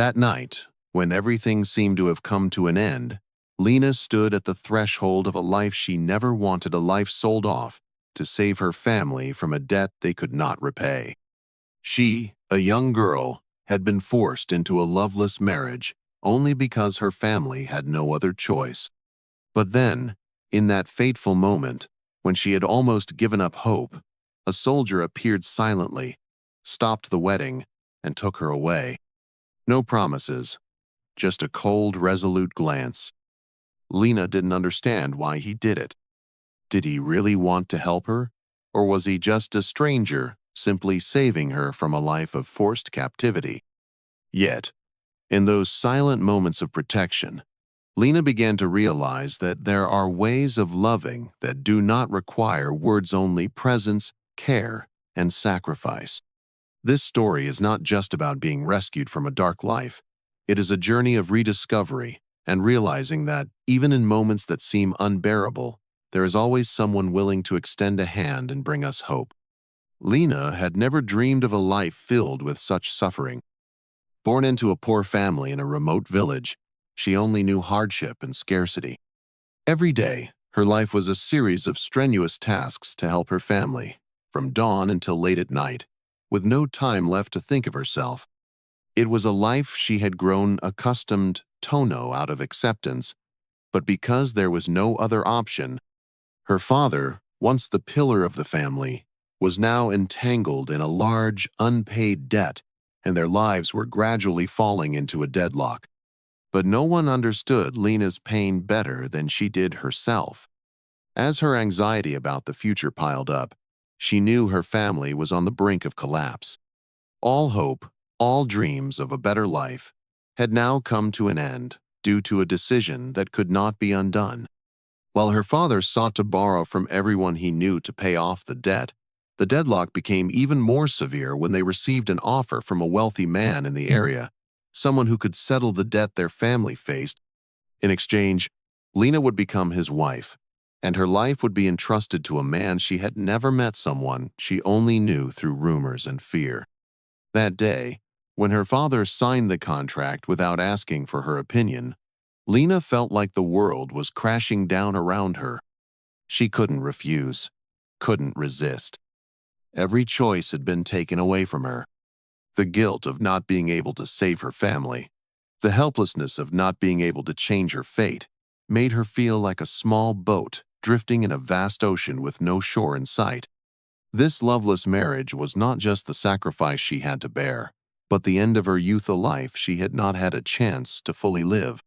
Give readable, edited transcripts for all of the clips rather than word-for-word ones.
That night, when everything seemed to have come to an end, Lena stood at the threshold of a life she never wanted, a life sold off to save her family from a debt they could not repay. She, a young girl, had been forced into a loveless marriage only because her family had no other choice. But then, in that fateful moment, when she had almost given up hope, a soldier appeared silently, stopped the wedding, and took her away. No promises, just a cold, resolute glance. Lena didn't understand why he did it. Did he really want to help her? Or was he just a stranger, simply saving her from a life of forced captivity? Yet, in those silent moments of protection, Lena began to realize that there are ways of loving that do not require words-only presence, care, and sacrifice. This story is not just about being rescued from a dark life. It is a journey of rediscovery and realizing that, even in moments that seem unbearable, there is always someone willing to extend a hand and bring us hope. Lena had never dreamed of a life filled with such suffering. Born into a poor family in a remote village, she only knew hardship and scarcity. Every day, her life was a series of strenuous tasks to help her family, from dawn until late at night, with no time left to think of herself. It was a life she had grown accustomed to out of acceptance, but because there was no other option, her father, once the pillar of the family, was now entangled in a large, unpaid debt, and their lives were gradually falling into a deadlock. But no one understood Lena's pain better than she did herself. As her anxiety about the future piled up, she knew her family was on the brink of collapse. All hope, all dreams of a better life, had now come to an end due to a decision that could not be undone. While her father sought to borrow from everyone he knew to pay off the debt, the deadlock became even more severe when they received an offer from a wealthy man in the area, someone who could settle the debt their family faced. In exchange, Lena would become his wife, and her life would be entrusted to a man she had never met, someone she only knew through rumors and fear. That day, when her father signed the contract without asking for her opinion, Lena felt like the world was crashing down around her. She couldn't refuse, couldn't resist. Every choice had been taken away from her. The guilt of not being able to save her family, the helplessness of not being able to change her fate, made her feel like a small boat drifting in a vast ocean with no shore in sight. This loveless marriage was not just the sacrifice she had to bear, but the end of her youthful life she had not had a chance to fully live.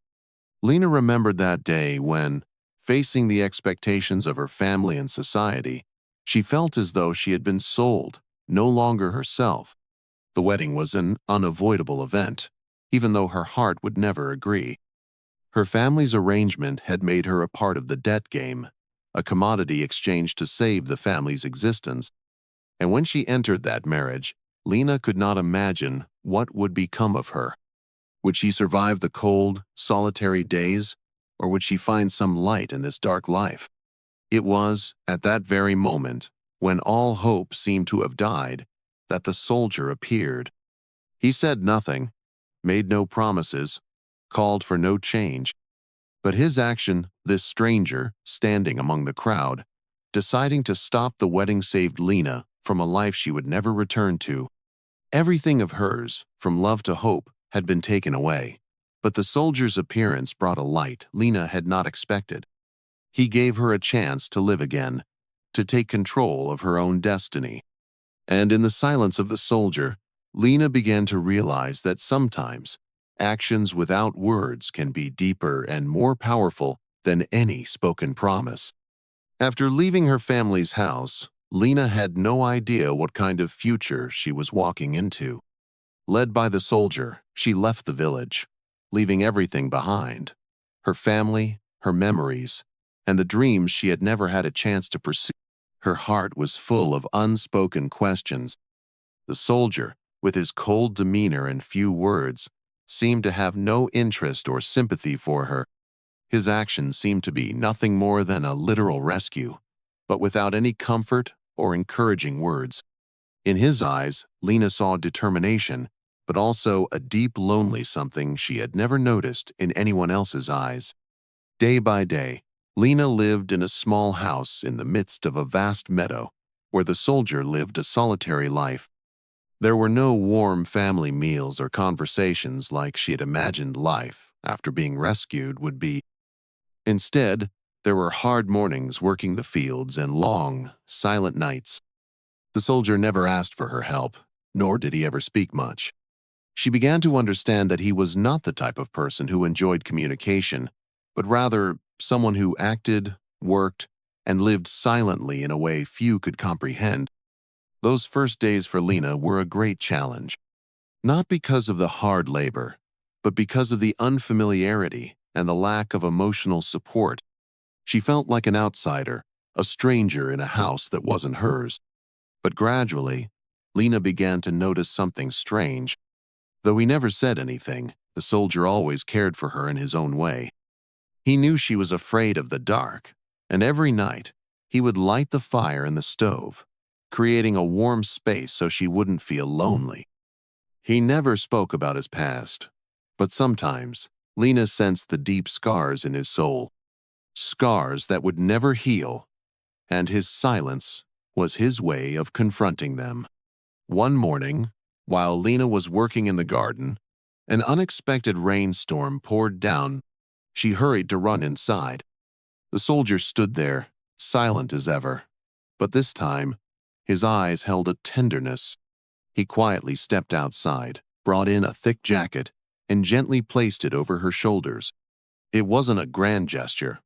Lena remembered that day when, facing the expectations of her family and society, she felt as though she had been sold, no longer herself. The wedding was an unavoidable event, even though her heart would never agree. Her family's arrangement had made her a part of the debt game, a commodity exchanged to save the family's existence. And when she entered that marriage, Lena could not imagine what would become of her. Would she survive the cold, solitary days, or would she find some light in this dark life? It was, at that very moment, when all hope seemed to have died, that the soldier appeared. He said nothing, made no promises, called for no change. But his action, this stranger, standing among the crowd, deciding to stop the wedding, saved Lena from a life she would never return to. Everything of hers, from love to hope, had been taken away, but the soldier's appearance brought a light Lena had not expected. He gave her a chance to live again, to take control of her own destiny. And in the silence of the soldier, Lena began to realize that sometimes actions without words can be deeper and more powerful than any spoken promise. After leaving her family's house, Lena had no idea what kind of future she was walking into. Led by the soldier, she left the village, leaving everything behind: her family, her memories, and the dreams she had never had a chance to pursue. Her heart was full of unspoken questions. The soldier, with his cold demeanor and few words, seemed to have no interest or sympathy for her. His actions seemed to be nothing more than a literal rescue, but without any comfort or encouraging words. In his eyes, Lena saw determination, but also a deep, lonely something she had never noticed in anyone else's eyes. Day by day, Lena lived in a small house in the midst of a vast meadow, where the soldier lived a solitary life. There were no warm family meals or conversations like she had imagined life after being rescued would be. Instead, there were hard mornings working the fields and long, silent nights. The soldier never asked for her help, nor did he ever speak much. She began to understand that he was not the type of person who enjoyed communication, but rather someone who acted, worked, and lived silently in a way few could comprehend. Those first days for Lena were a great challenge, not because of the hard labor, but because of the unfamiliarity and the lack of emotional support. She felt like an outsider, a stranger in a house that wasn't hers. But gradually, Lena began to notice something strange. Though he never said anything, the soldier always cared for her in his own way. He knew she was afraid of the dark, and every night, he would light the fire in the stove, creating a warm space so she wouldn't feel lonely. He never spoke about his past, but sometimes Lena sensed the deep scars in his soul, scars that would never heal, and his silence was his way of confronting them. One morning, while Lena was working in the garden, an unexpected rainstorm poured down. She hurried to run inside. The soldier stood there, silent as ever, but this time, his eyes held a tenderness. He quietly stepped outside, brought in a thick jacket, and gently placed it over her shoulders. It wasn't a grand gesture,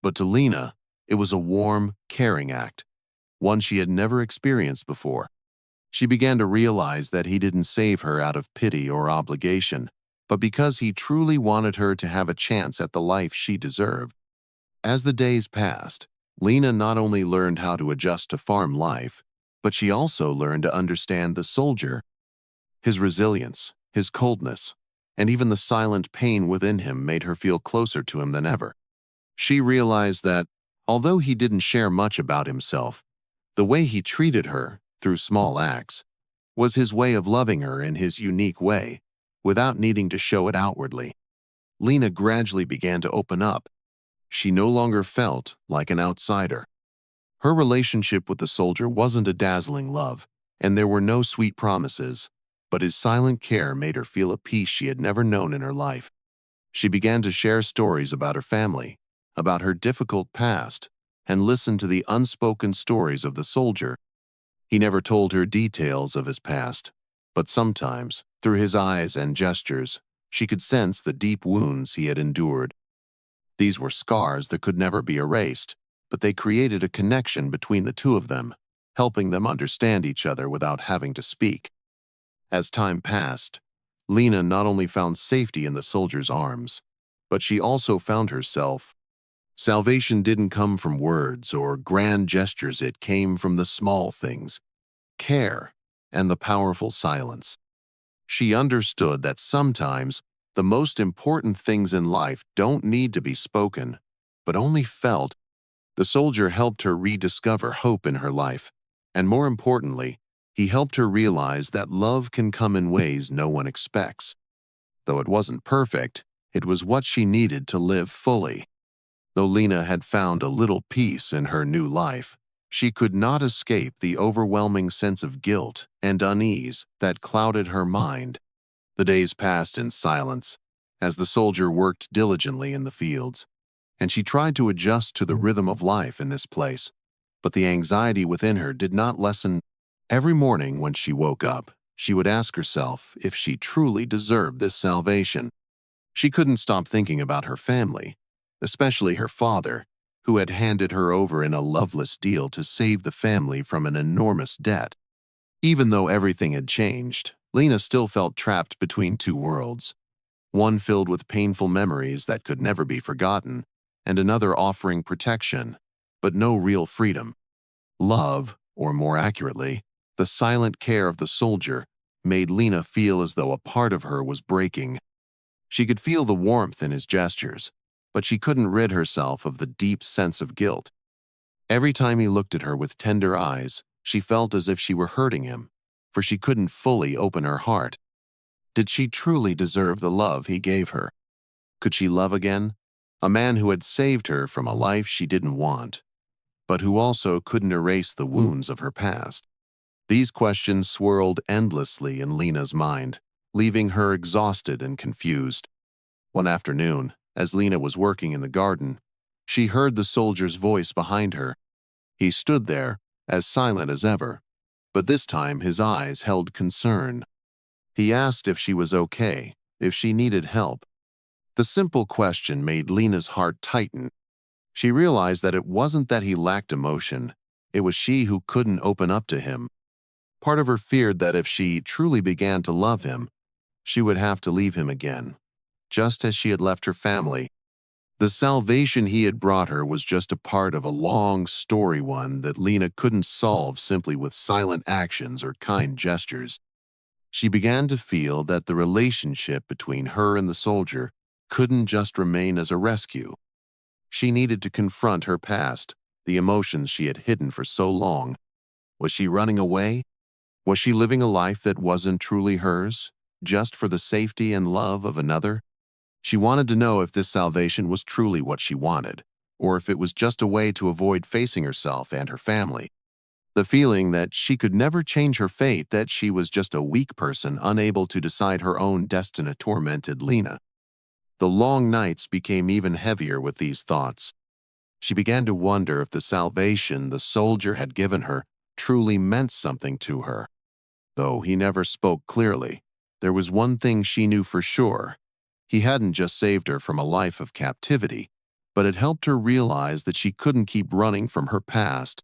but to Lena, it was a warm, caring act, one she had never experienced before. She began to realize that he didn't save her out of pity or obligation, but because he truly wanted her to have a chance at the life she deserved. As the days passed, Lena not only learned how to adjust to farm life, but she also learned to understand the soldier, his resilience, his coldness, and even the silent pain within him made her feel closer to him than ever. She realized that, although he didn't share much about himself, the way he treated her, through small acts, was his way of loving her in his unique way, without needing to show it outwardly. Lena gradually began to open up. She no longer felt like an outsider. Her relationship with the soldier wasn't a dazzling love, and there were no sweet promises, but his silent care made her feel a peace she had never known in her life. She began to share stories about her family, about her difficult past, and listen to the unspoken stories of the soldier. He never told her details of his past, but sometimes, through his eyes and gestures, she could sense the deep wounds he had endured. These were scars that could never be erased, but they created a connection between the two of them, helping them understand each other without having to speak. As time passed, Lena not only found safety in the soldier's arms, but she also found herself. Salvation didn't come from words or grand gestures, it came from the small things, care, and the powerful silence. She understood that sometimes the most important things in life don't need to be spoken, but only felt. The soldier helped her rediscover hope in her life, and more importantly, he helped her realize that love can come in ways no one expects. Though it wasn't perfect, it was what she needed to live fully. Though Lena had found a little peace in her new life, she could not escape the overwhelming sense of guilt and unease that clouded her mind. The days passed in silence, as the soldier worked diligently in the fields, and she tried to adjust to the rhythm of life in this place, but the anxiety within her did not lessen. Every morning when she woke up, she would ask herself if she truly deserved this salvation. She couldn't stop thinking about her family, especially her father, who had handed her over in a loveless deal to save the family from an enormous debt. Even though everything had changed, Lena still felt trapped between two worlds, one filled with painful memories that could never be forgotten, and another offering protection, but no real freedom. Love, or more accurately, the silent care of the soldier, made Lena feel as though a part of her was breaking. She could feel the warmth in his gestures, but she couldn't rid herself of the deep sense of guilt. Every time he looked at her with tender eyes, she felt as if she were hurting him, for she couldn't fully open her heart. Did she truly deserve the love he gave her? Could she love again? A man who had saved her from a life she didn't want, but who also couldn't erase the wounds of her past. These questions swirled endlessly in Lena's mind, leaving her exhausted and confused. One afternoon, as Lena was working in the garden, she heard the soldier's voice behind her. He stood there, as silent as ever, but this time his eyes held concern. He asked if she was okay, if she needed help. The simple question made Lena's heart tighten. She realized that it wasn't that he lacked emotion, it was she who couldn't open up to him. Part of her feared that if she truly began to love him, she would have to leave him again, just as she had left her family. The salvation he had brought her was just a part of a long story, one that Lena couldn't solve simply with silent actions or kind gestures. She began to feel that the relationship between her and the soldier couldn't just remain as a rescue. She needed to confront her past, the emotions she had hidden for so long. Was she running away? Was she living a life that wasn't truly hers, just for the safety and love of another? She wanted to know if this salvation was truly what she wanted, or if it was just a way to avoid facing herself and her family. The feeling that she could never change her fate, that she was just a weak person unable to decide her own destiny, tormented Lena. The long nights became even heavier with these thoughts. She began to wonder if the salvation the soldier had given her truly meant something to her. Though he never spoke clearly, there was one thing she knew for sure. He hadn't just saved her from a life of captivity, but had helped her realize that she couldn't keep running from her past.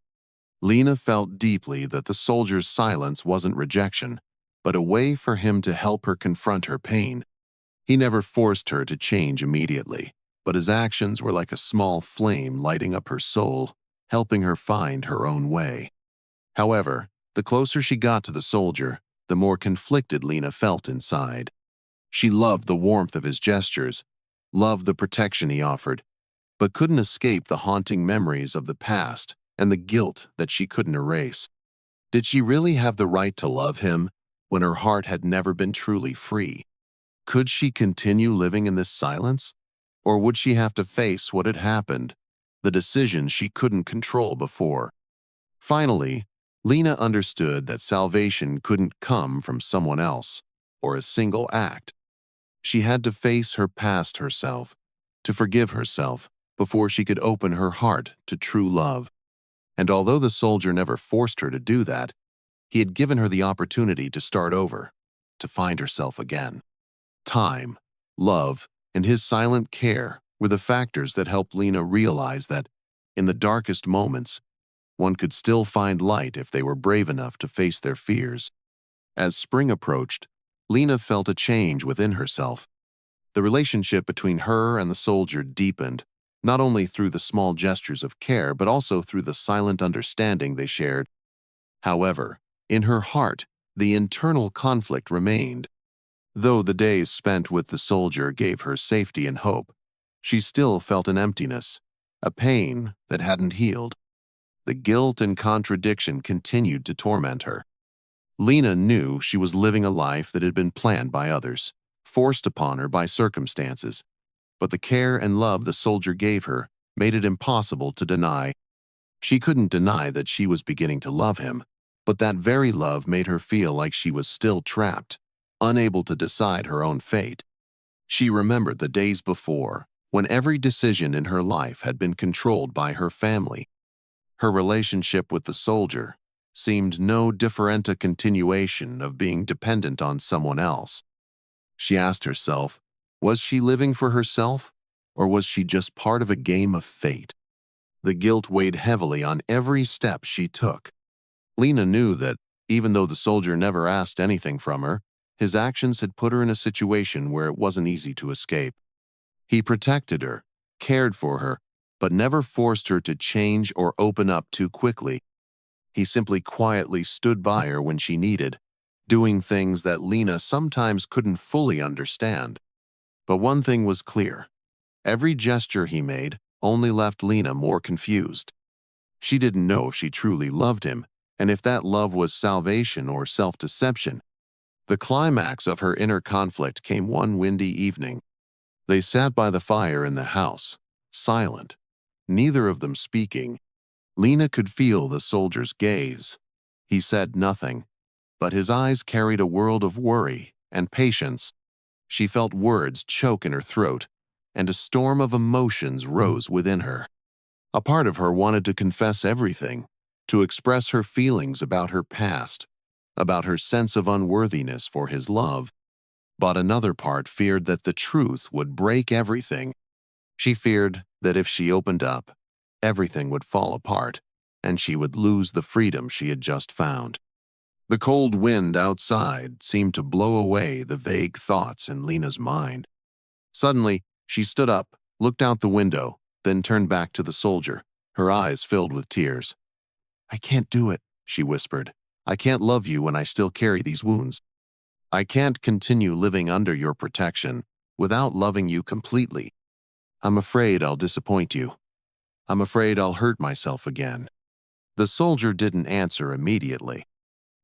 Lena felt deeply that the soldier's silence wasn't rejection, but a way for him to help her confront her pain. He never forced her to change immediately, but his actions were like a small flame lighting up her soul, helping her find her own way. However, the closer she got to the soldier, the more conflicted Lena felt inside. She loved the warmth of his gestures, loved the protection he offered, but couldn't escape the haunting memories of the past and the guilt that she couldn't erase. Did she really have the right to love him when her heart had never been truly free? Could she continue living in this silence? Or would she have to face what had happened, the decisions she couldn't control before? Finally, Lena understood that salvation couldn't come from someone else or a single act. She had to face her past herself, to forgive herself before she could open her heart to true love. And although the soldier never forced her to do that, he had given her the opportunity to start over, to find herself again. Time, love, and his silent care were the factors that helped Lena realize that, in the darkest moments, one could still find light if they were brave enough to face their fears. As spring approached, Lena felt a change within herself. The relationship between her and the soldier deepened, not only through the small gestures of care, but also through the silent understanding they shared. However, in her heart, the internal conflict remained. Though the days spent with the soldier gave her safety and hope, she still felt an emptiness, a pain that hadn't healed. The guilt and contradiction continued to torment her. Lena knew she was living a life that had been planned by others, forced upon her by circumstances, but the care and love the soldier gave her made it impossible to deny. She couldn't deny that she was beginning to love him, but that very love made her feel like she was still trapped, unable to decide her own fate. She remembered the days before, when every decision in her life had been controlled by her family. Her relationship with the soldier seemed no different, a continuation of being dependent on someone else. She asked herself, was she living for herself, or was she just part of a game of fate? The guilt weighed heavily on every step she took. Lena knew that, even though the soldier never asked anything from her, his actions had put her in a situation where it wasn't easy to escape. He protected her, cared for her, but never forced her to change or open up too quickly. He simply quietly stood by her when she needed, doing things that Lena sometimes couldn't fully understand. But one thing was clear. Every gesture he made only left Lena more confused. She didn't know if she truly loved him, and if that love was salvation or self-deception. The climax of her inner conflict came one windy evening. They sat by the fire in the house, silent, neither of them speaking. Lena could feel the soldier's gaze. He said nothing, but his eyes carried a world of worry and patience. She felt words choke in her throat, and a storm of emotions rose within her. A part of her wanted to confess everything, to express her feelings about her past, about her sense of unworthiness for his love, but another part feared that the truth would break everything. She feared that if she opened up, everything would fall apart, and she would lose the freedom she had just found. The cold wind outside seemed to blow away the vague thoughts in Lena's mind. Suddenly, she stood up, looked out the window, then turned back to the soldier, her eyes filled with tears. "I can't do it," she whispered. "I can't love you when I still carry these wounds. I can't continue living under your protection without loving you completely. I'm afraid I'll disappoint you. I'm afraid I'll hurt myself again." The soldier didn't answer immediately.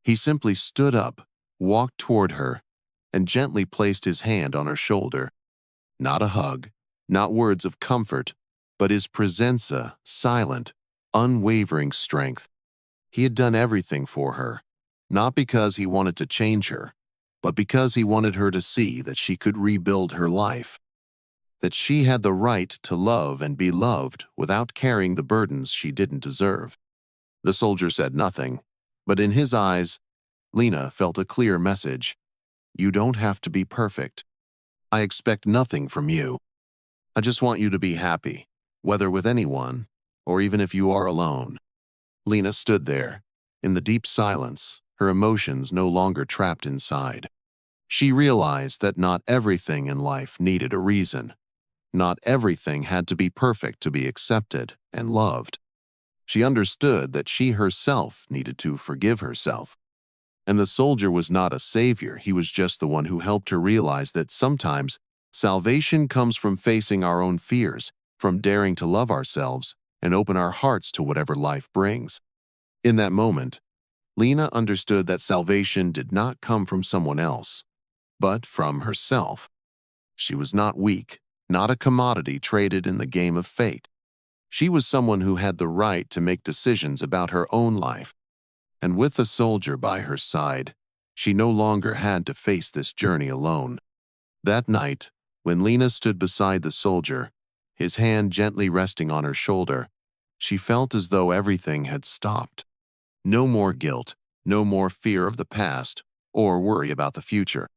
He simply stood up, walked toward her, and gently placed his hand on her shoulder. Not a hug, not words of comfort, but his presenza, silent, unwavering strength. He had done everything for her, not because he wanted to change her, but because he wanted her to see that she could rebuild her life, that she had the right to love and be loved without carrying the burdens she didn't deserve. The soldier said nothing, but in his eyes, Lena felt a clear message. "You don't have to be perfect. I expect nothing from you. I just want you to be happy, whether with anyone, or even if you are alone." Lena stood there, in the deep silence, her emotions no longer trapped inside. She realized that not everything in life needed a reason. Not everything had to be perfect to be accepted and loved. She understood that she herself needed to forgive herself. And the soldier was not a savior, he was just the one who helped her realize that sometimes salvation comes from facing our own fears, from daring to love ourselves and open our hearts to whatever life brings. In that moment, Lena understood that salvation did not come from someone else, but from herself. She was not weak, not a commodity traded in the game of fate. She was someone who had the right to make decisions about her own life. And with the soldier by her side, she no longer had to face this journey alone. That night, when Lena stood beside the soldier, his hand gently resting on her shoulder, she felt as though everything had stopped. No more guilt, no more fear of the past, or worry about the future.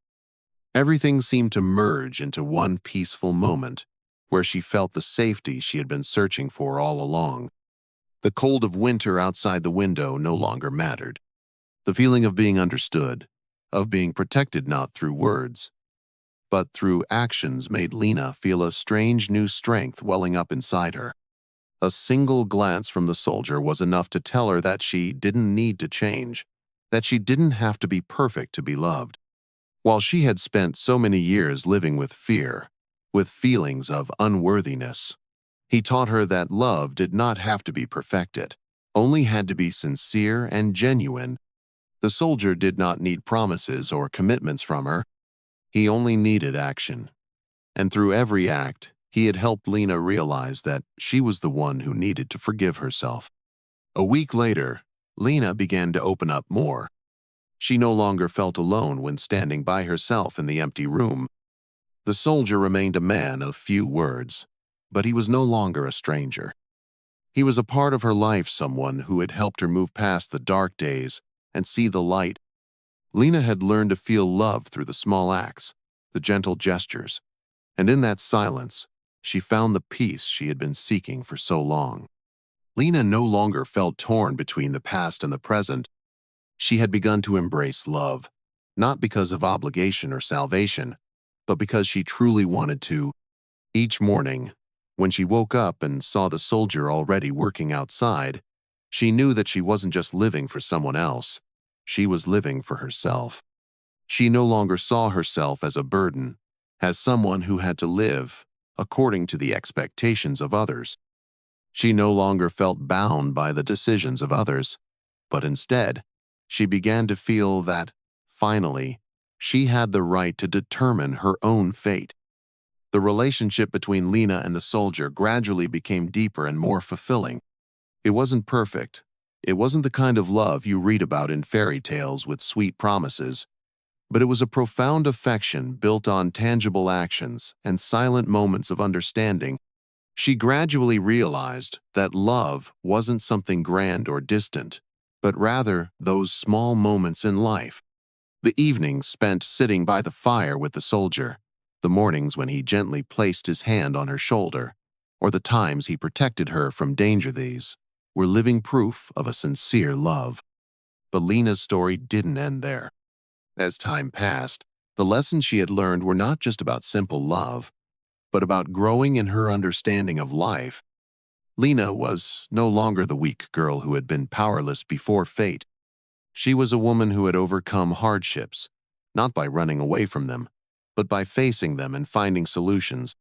Everything seemed to merge into one peaceful moment, where she felt the safety she had been searching for all along. The cold of winter outside the window no longer mattered. The feeling of being understood, of being protected not through words, but through actions made Lena feel a strange new strength welling up inside her. A single glance from the soldier was enough to tell her that she didn't need to change, that she didn't have to be perfect to be loved. While she had spent so many years living with fear, with feelings of unworthiness, he taught her that love did not have to be perfected, only had to be sincere and genuine. The soldier did not need promises or commitments from her. He only needed action. And through every act, he had helped Lena realize that she was the one who needed to forgive herself. A week later, Lena began to open up more. She no longer felt alone when standing by herself in the empty room. The soldier remained a man of few words, but he was no longer a stranger. He was a part of her life, someone who had helped her move past the dark days and see the light. Lena had learned to feel love through the small acts, the gentle gestures, and in that silence, she found the peace she had been seeking for so long. Lena no longer felt torn between the past and the present. She had begun to embrace love, not because of obligation or salvation, but because she truly wanted to. Each morning, when she woke up and saw the soldier already working outside, she knew that she wasn't just living for someone else. She was living for herself. She no longer saw herself as a burden, as someone who had to live according to the expectations of others. She no longer felt bound by the decisions of others, but instead, she began to feel that, finally, She had the right to determine her own fate. The relationship between Lena and the soldier gradually became deeper and more fulfilling. It wasn't perfect. It wasn't the kind of love you read about in fairy tales with sweet promises, but it was a profound affection built on tangible actions and silent moments of understanding. She gradually realized that love wasn't something grand or distant, but rather those small moments in life. The evenings spent sitting by the fire with the soldier, the mornings when he gently placed his hand on her shoulder, or the times he protected her from danger, these were living proof of a sincere love. But Lena's story didn't end there. As time passed, the lessons she had learned were not just about simple love, but about growing in her understanding of life. Lena was no longer the weak girl who had been powerless before fate. She was a woman who had overcome hardships, not by running away from them, but by facing them and finding solutions.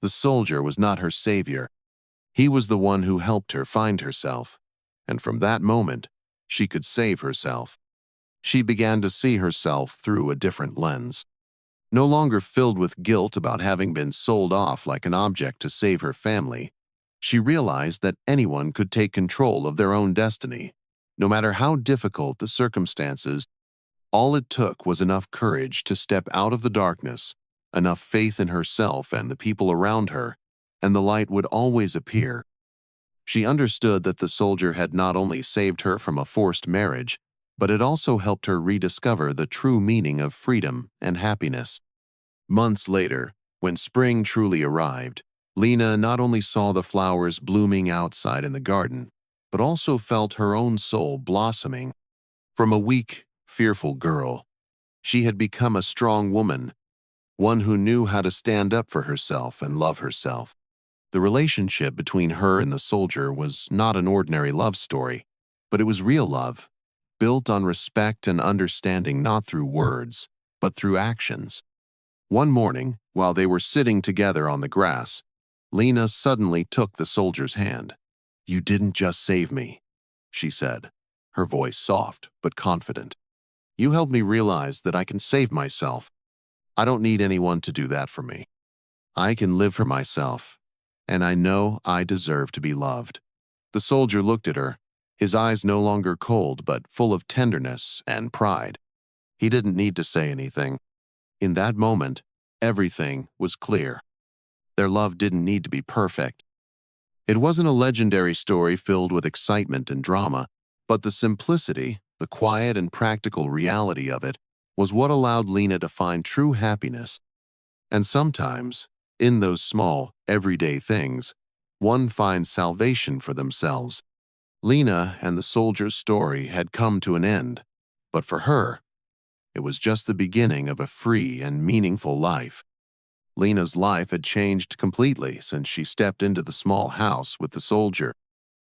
The soldier was not her savior. He was the one who helped her find herself, and from that moment, she could save herself. She began to see herself through a different lens. No longer filled with guilt about having been sold off like an object to save her family, she realized that anyone could take control of their own destiny. No matter how difficult the circumstances, all it took was enough courage to step out of the darkness, enough faith in herself and the people around her, and the light would always appear. She understood that the soldier had not only saved her from a forced marriage, but it also helped her rediscover the true meaning of freedom and happiness. Months later, when spring truly arrived, Lena not only saw the flowers blooming outside in the garden, but also felt her own soul blossoming. From a weak, fearful girl, she had become a strong woman, one who knew how to stand up for herself and love herself. The relationship between her and the soldier was not an ordinary love story, but it was real love, built on respect and understanding, not through words, but through actions. One morning, while they were sitting together on the grass, Lena suddenly took the soldier's hand. "You didn't just save me," she said, her voice soft but confident. "You helped me realize that I can save myself. I don't need anyone to do that for me. I can live for myself, and I know I deserve to be loved." The soldier looked at her, his eyes no longer cold but full of tenderness and pride. He didn't need to say anything. In that moment, everything was clear. Their love didn't need to be perfect. It wasn't a legendary story filled with excitement and drama, but the simplicity, the quiet and practical reality of it was what allowed Lena to find true happiness. And sometimes, in those small, everyday things, one finds salvation for themselves. Lena and the soldier's story had come to an end, but for her, it was just the beginning of a free and meaningful life. Lena's life had changed completely since she stepped into the small house with the soldier.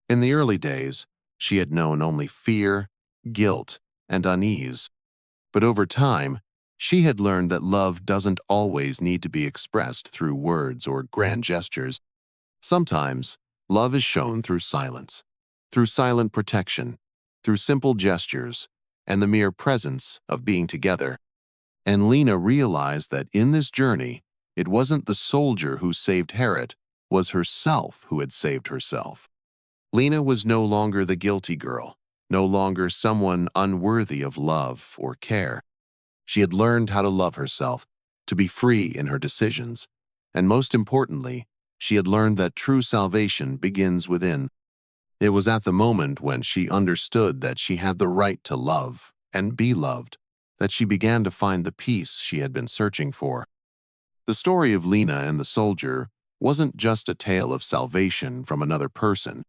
In the early days, she had known only fear, guilt, and unease. But over time, she had learned that love doesn't always need to be expressed through words or grand gestures. Sometimes, love is shown through silence, through silent protection, through simple gestures, and the mere presence of being together. And Lena realized that in this journey, it wasn't the soldier who saved Harriet, was herself who had saved herself. Lena was no longer the guilty girl, no longer someone unworthy of love or care. She had learned how to love herself, to be free in her decisions, and most importantly, she had learned that true salvation begins within. It was at the moment when she understood that she had the right to love and be loved that she began to find the peace she had been searching for. The story of Lena and the soldier wasn't just a tale of salvation from another person.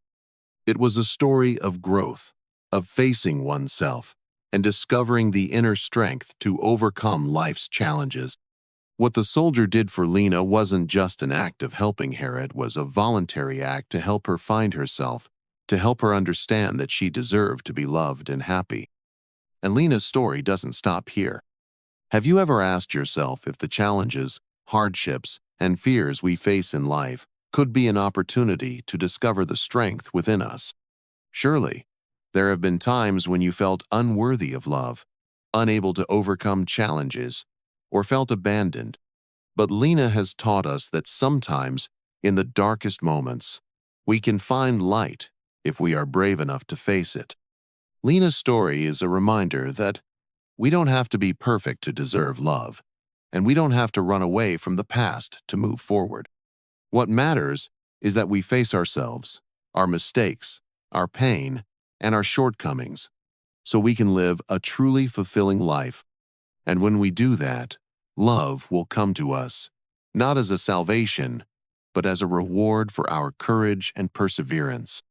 It was a story of growth, of facing oneself, and discovering the inner strength to overcome life's challenges. What the soldier did for Lena wasn't just an act of helping her, it was a voluntary act to help her find herself, to help her understand that she deserved to be loved and happy. And Lena's story doesn't stop here. Have you ever asked yourself if the challenges, hardships, and fears we face in life could be an opportunity to discover the strength within us? Surely, there have been times when you felt unworthy of love, unable to overcome challenges, or felt abandoned. But Lena has taught us that sometimes, in the darkest moments, we can find light if we are brave enough to face it. Lena's story is a reminder that we don't have to be perfect to deserve love, and we don't have to run away from the past to move forward. What matters is that we face ourselves, our mistakes, our pain, and our shortcomings, so we can live a truly fulfilling life. And when we do that, love will come to us, not as a salvation, but as a reward for our courage and perseverance.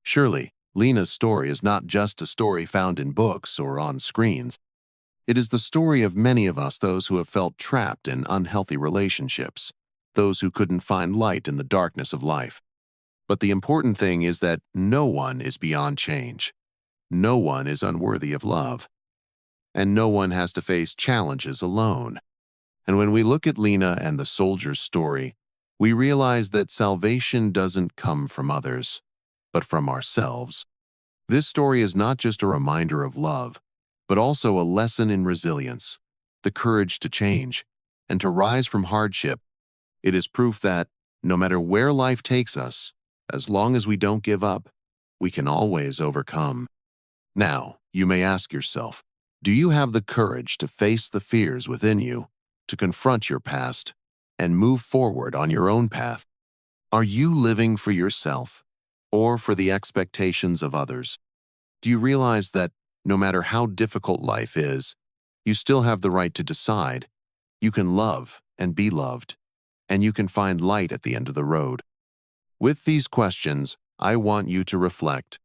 Surely, Lena's story is not just a story found in books or on screens. It is the story of many of us, those who have felt trapped in unhealthy relationships, those who couldn't find light in the darkness of life. But the important thing is that no one is beyond change. No one is unworthy of love. And no one has to face challenges alone. And when we look at Lena and the soldier's story, we realize that salvation doesn't come from others, but from ourselves. This story is not just a reminder of love, but also a lesson in resilience, the courage to change, and to rise from hardship. It is proof that, no matter where life takes us, as long as we don't give up, we can always overcome. Now, you may ask yourself, do you have the courage to face the fears within you, to confront your past, and move forward on your own path? Are you living for yourself, or for the expectations of others? Do you realize that no matter how difficult life is, you still have the right to decide? You can love and be loved, and you can find light at the end of the road. With these questions, I want you to reflect.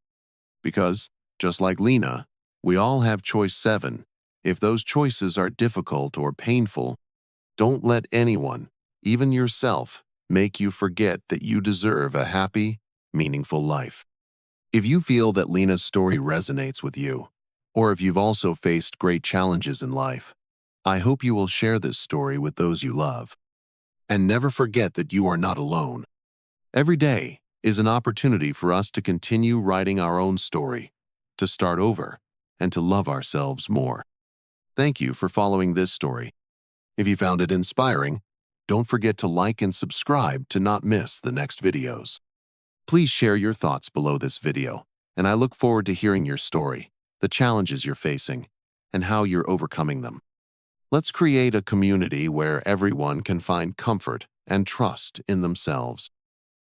Because, just like Lena, we all have choice 7. If those choices are difficult or painful, don't let anyone, even yourself, make you forget that you deserve a happy, meaningful life. If you feel that Lena's story resonates with you, or if you've also faced great challenges in life, I hope you will share this story with those you love. And never forget that you are not alone. Every day is an opportunity for us to continue writing our own story, to start over, and to love ourselves more. Thank you for following this story. If you found it inspiring, don't forget to like and subscribe to not miss the next videos. Please share your thoughts below this video, and I look forward to hearing your story, the challenges you're facing, and how you're overcoming them. Let's create a community where everyone can find comfort and trust in themselves.